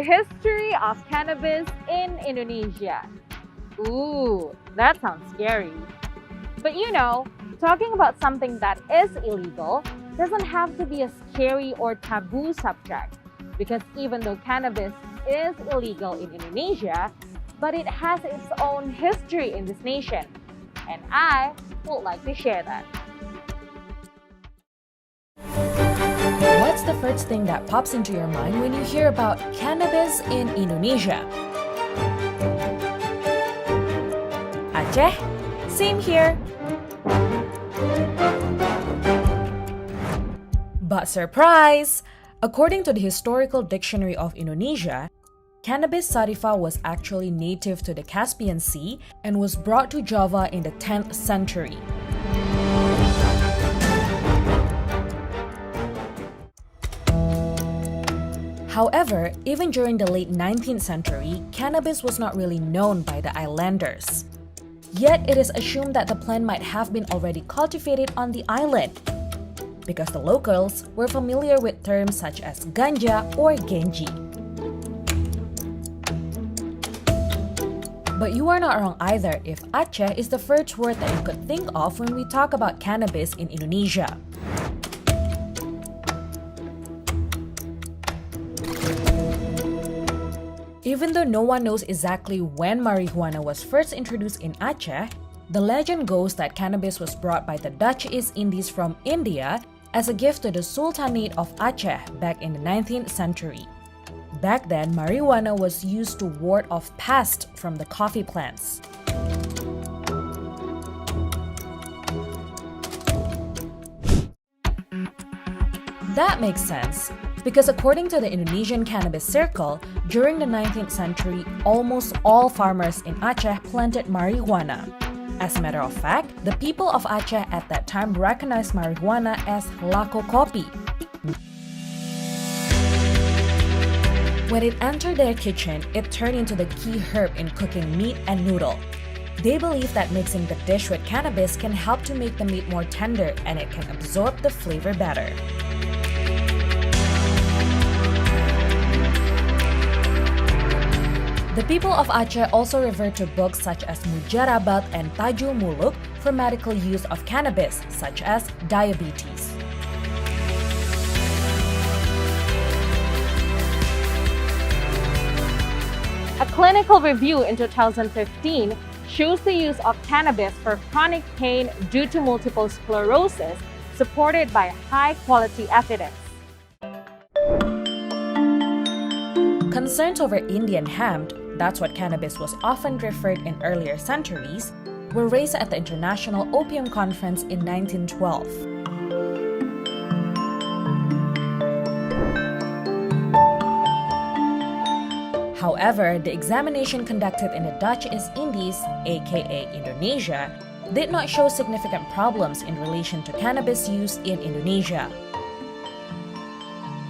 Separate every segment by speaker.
Speaker 1: history of cannabis in Indonesia. Ooh, that sounds scary. But talking about something that is illegal doesn't have to be a scary or taboo subject, because even though cannabis is illegal in Indonesia, but it has its own history in this nation, and I would like to share that.
Speaker 2: What's the first thing that pops into your mind when you hear about cannabis in Indonesia? Aceh? Same here. But surprise! According to the Historical Dictionary of Indonesia, cannabis sativa was actually native to the Caspian Sea and was brought to Java in the 10th century. However, even during the late 19th century, cannabis was not really known by the islanders. Yet it is assumed that the plant might have been already cultivated on the island, because the locals were familiar with terms such as ganja or genji. But you are not wrong either if Aceh is the first word that you could think of when we talk about cannabis in Indonesia. Even though no one knows exactly when marijuana was first introduced in Aceh, the legend goes that cannabis was brought by the Dutch East Indies from India as a gift to the Sultanate of Aceh back in the 19th century. Back then, marijuana was used to ward off pests from the coffee plants. That makes sense, because according to the Indonesian Cannabis Circle, during the 19th century, almost all farmers in Aceh planted marijuana. As a matter of fact, the people of Aceh at that time recognized marijuana as lako kopi. When it entered their kitchen, it turned into the key herb in cooking meat and noodle. They believe that mixing the dish with cannabis can help to make the meat more tender and it can absorb the flavor better. The people of Aceh also revert to books such as Mujarabat and Tajul Muluk for medical use of cannabis, such as diabetes.
Speaker 1: A clinical review in 2015 shows the use of cannabis for chronic pain due to multiple sclerosis, supported by high-quality evidence.
Speaker 2: Concerns over Indian hemp, that's what cannabis was often referred in earlier centuries, were raised at the International Opium Conference in 1912. However, the examination conducted in the Dutch East Indies, aka Indonesia, did not show significant problems in relation to cannabis use in Indonesia.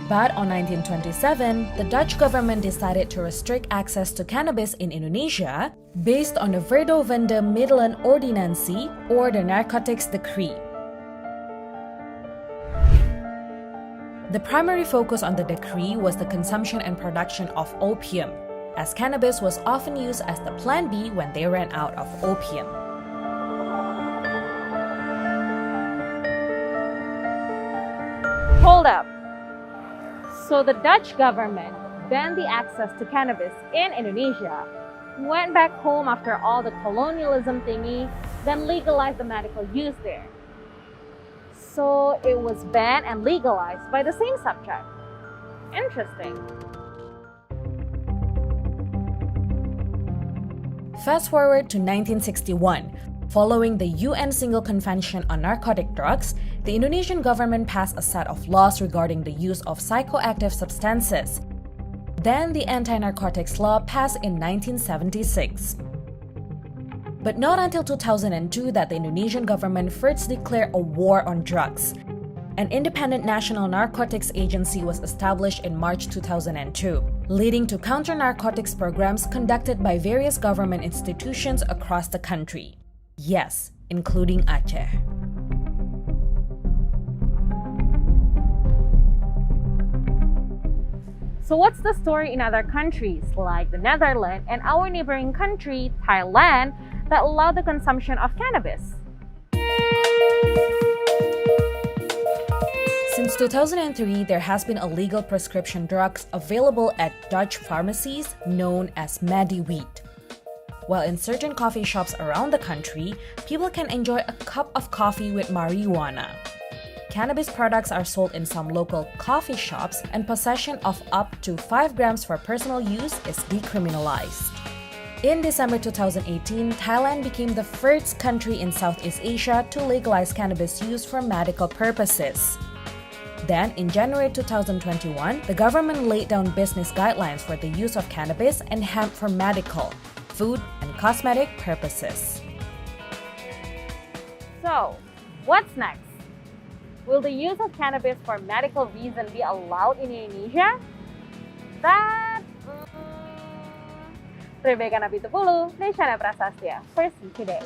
Speaker 2: But on 1927, the Dutch government decided to restrict access to cannabis in Indonesia based on the Verdovende Middelen Ordinantie, or the Narcotics Decree. The primary focus on the decree was the consumption and production of opium, as cannabis was often used as the plan B when they ran out of opium.
Speaker 1: Hold up. So the Dutch government banned the access to cannabis in Indonesia, went back home after all the colonialism thingy, then legalized the medical use there. So it was banned and legalized by the same subject. Interesting.
Speaker 2: Fast forward to 1961. Following the UN Single Convention on Narcotic Drugs, the Indonesian government passed a set of laws regarding the use of psychoactive substances. Then the anti-narcotics law passed in 1976. But not until 2002 that the Indonesian government first declared a war on drugs. An independent national narcotics agency was established in March 2002, leading to counter-narcotics programs conducted by various government institutions across the country. Yes, including Aceh.
Speaker 1: So what's the story in other countries like the Netherlands and our neighboring country, Thailand, that allow the consumption of cannabis?
Speaker 2: Since 2003, there has been illegal prescription drugs available at Dutch pharmacies known as Mediweed. While in certain coffee shops around the country, people can enjoy a cup of coffee with marijuana. Cannabis products are sold in some local coffee shops, and possession of up to 5 grams for personal use is decriminalized. In December 2018, Thailand became the first country in Southeast Asia to legalize cannabis use for medical purposes. Then, in January 2021, the government laid down business guidelines for the use of cannabis and hemp for medical, food, and cosmetic purposes.
Speaker 1: So, what's next? Will the use of cannabis for medical reasons be allowed in Indonesia? Rebecca Napitupulu, Neshana Prasastya, for CToday.